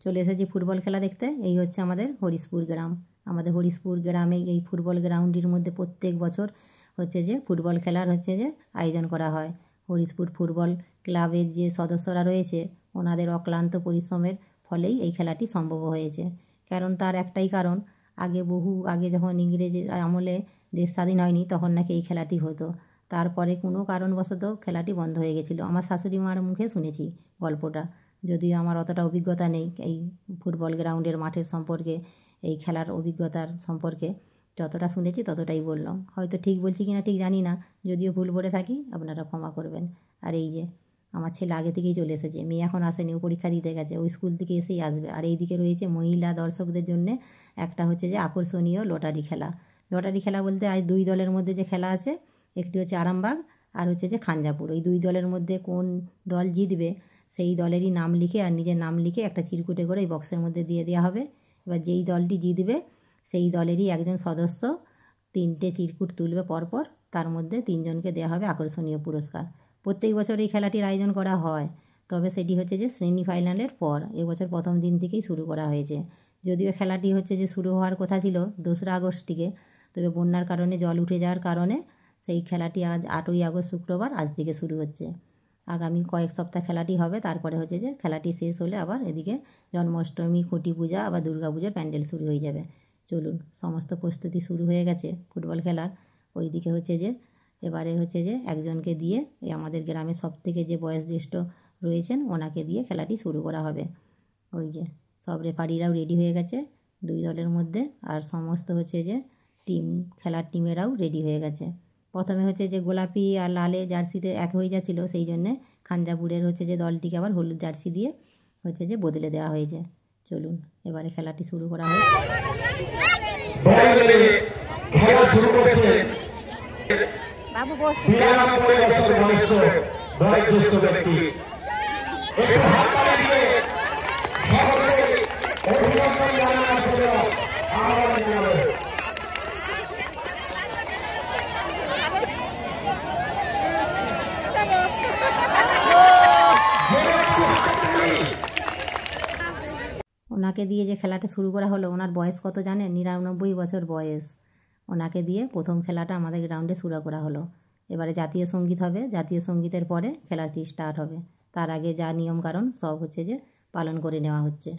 চলে এসেছি ফুটবল খেলা দেখতে। এই হচ্ছে আমাদের হরিশপুর গ্রাম। আমাদের হরিশপুর গ্রামে এই ফুটবল গ্রাউন্ডের মধ্যে প্রত্যেক বছর হচ্ছে যে ফুটবল খেলার হচ্ছে যে আয়োজন করা হয়। হরিশপুর ফুটবল ক্লাবের যে সদস্যরা রয়েছে ওনাদের অক্লান্ত পরিশ্রমের ফলেই এই খেলাটি সম্ভব হয়েছে। কারণ তার একটাই কারণ, বহু আগে যখন ইংরেজের আমলে দেশ স্বাধীন হয়নি তখন নাকি এই খেলাটি হতো। তারপরে কোনো কারণবশত খেলাটি বন্ধ হয়ে গেছিলো। আমার শাশুড়ি মার মুখে শুনেছি গল্পটা, যদিও আমার অতটা অভিজ্ঞতা নেই এই ফুটবল গ্রাউন্ডের মাঠের সম্পর্কে, এই খেলার অভিজ্ঞতার সম্পর্কে। যতটা শুনেছি ততটাই বললাম। হয়তো ঠিক বলছি কিনা ঠিক জানি না, যদিও ভুল বলে থাকি আপনারা ক্ষমা করবেন। আর এই যে আমার ছেলে আগে থেকেই চলে এসেছে, মেয়ে এখন আসেনি, ও পরীক্ষা দিতে গেছে, ওই স্কুল থেকে এসেই আসবে। আর এইদিকে রয়েছে মহিলা দর্শকদের জন্যে একটা হচ্ছে যে আকর্ষণীয় লটারি খেলা। লটারি খেলা বলতে আজ দুই দলের মধ্যে যে খেলা আছে, একটি হচ্ছে আরামবাগ আর হচ্ছে যে খাঞ্জাপুর। ওই দুই দলের মধ্যে কোন দল জিতবে সেই দলেরই নাম লিখে আর নিজের নাম লিখে একটা চিরকুটে করে এই বক্সের মধ্যে দিয়ে দেওয়া হবে। এবার যেই দলটি জিতবে সেই দলেরই একজন সদস্য 3টে চিরকুট তুলবে পরপর, তার মধ্যে 3জনকে দেওয়া হবে আকর্ষণীয় পুরস্কার। প্রত্যেক বছর এই খেলাটির আয়োজন করা হয়, তবে সেটি হচ্ছে যে শ্রেণী ফাইনালের পর। এবছর প্রথম দিন থেকেই শুরু করা হয়েছে। যদিও খেলাটি হচ্ছে যে শুরু হওয়ার কথা ছিল 2রা আগস্ট থেকে, তবে বন্যার কারণে জল উঠে যাওয়ার কারণে সেই খেলাটি আজ 8ই আগস্ট শুক্রবার আজ থেকে শুরু হচ্ছে। আগামী কয়েক সপ্তাহ খেলাটি হবে, তারপরে হচ্ছে যে খেলাটি শেষ হলে আবার এদিকে জন্মাষ্টমী, খুঁটি পূজা, আবার দুর্গা পুজোর প্যান্ডেল শুরু হয়ে যাবে। চলুন, সমস্ত প্রস্তুতি শুরু হয়ে গেছে ফুটবল খেলার। ওইদিকে হচ্ছে যে এবারে হচ্ছে যে একজনকে দিয়ে, এই আমাদের গ্রামের সবথেকে যে বয়োজ্যেষ্ঠ রয়েছেন ওনাকে দিয়ে খেলাটি শুরু করা হবে। ওই যে সব রেফারিরাও রেডি হয়ে গেছে দুই দলের মধ্যে, আর সমস্ত হচ্ছে যে খেলার টিমেরাও রেডি হয়ে গেছে। প্রথমে হচ্ছে যে গোলাপি আর লালে জার্সিতে এক হয়ে যাচ্ছিলো, সেই জন্যে খাঞ্জাপুরের হচ্ছে যে দলটিকে আবার হলুদ জার্সি দিয়ে হচ্ছে যে বদলে দেওয়া হয়েছে। চলুন এবারে খেলাটি শুরু করা হয়। ওনাকে দিয়ে যে খেলাটা শুরু করা হলো, ওনার বয়স কত জানেন? 99 বছর বয়স। ওনাকে দিয়ে প্রথম খেলাটা আমাদের গ্রাউন্ডে শুরু করা হলো। এবারে জাতীয় সঙ্গীত হবে, জাতীয় সঙ্গীতের পরে খেলাটি স্টার্ট হবে। তার আগে যা নিয়ম কারণ সব হচ্ছে যে পালন করে নেওয়া হচ্ছে।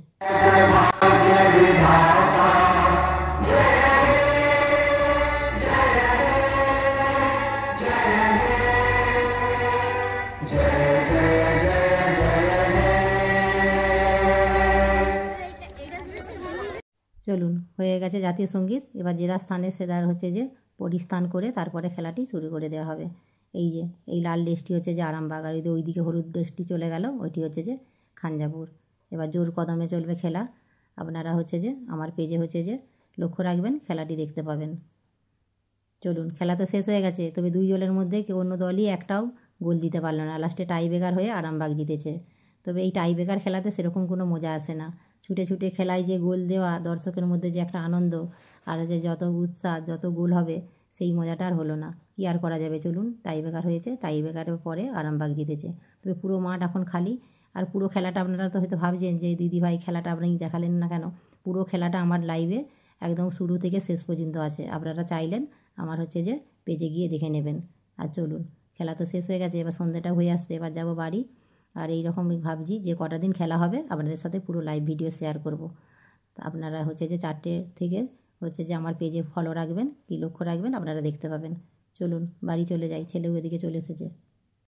চলুন, হয়ে গেছে জাতীয় সঙ্গীত। এবার যে যার স্থানে সে তার হচ্ছে যে পরিস্থান করে তারপরে খেলাটি শুরু করে দেওয়া হবে। এই যে এই লাল ড্রেসটি হচ্ছে যে আরামবাগ, আর ওইদিকে হলুদ ড্রেসটি চলে গেল, ওইটি হচ্ছে যে খাঞ্জাপুর। এবার জোর কদমে চলবে খেলা। আপনারা হচ্ছে যে আমার পেজে হচ্ছে যে লক্ষ্য রাখবেন, খেলাটি দেখতে পাবেন। চলুন, খেলা তো শেষ হয়ে গেছে, তবে দুই দলের মধ্যে অন্য দলই একটাও গোল দিতে পারলো না। লাস্টে টাই ব্রেকার হয়ে আরামবাগ জিতেছে। তবে এই টাই ব্রেকার খেলাতে সেরকম কোনো মজা আসে না। ছুটে ছুটে খেলায় যে গোল দেওয়া, দর্শকের মধ্যে যে একটা আনন্দ আর যে যত উৎসাহ, যত গোল হবে সেই মজাটা আর হলো না। কী আর করা যাবে, চলুন, টাই ব্রেকার হয়েছে, টাই ব্রেকারের পরে আরামবাগ জিতেছে। তবে পুরো মাঠ এখন খালি। আর পুরো খেলাটা আপনারা তো হয়তো ভাবছেন যে দিদিভাই খেলাটা আপনি দেখালেন না কেন? পুরো খেলাটা আমার লাইভে একদম শুরু থেকে শেষ পর্যন্ত আছে। আপনারা চাইলেন আমার হচ্ছে যে পেজে গিয়ে দেখে নেবেন। আর চলুন, খেলা তো শেষ হয়ে গেছে, এবার সন্ধ্যেটা হয়ে আসছে, এবার যাব বাড়ি। আর এই রকমই ভাবছি যে কটা দিন খেলা হবে আপনাদের সাথে পুরো লাইভ ভিডিও শেয়ার করব। তা আপনারা হচ্ছে যে 4টে থেকে হচ্ছে যে আমার পেজে ফলো রাখবেন, কি লক্ষ্য রাখবেন, আপনারা দেখতে পাবেন। চলুন বাড়ি চলে যাই, ছেলেও এদিকে চলে এসেছে।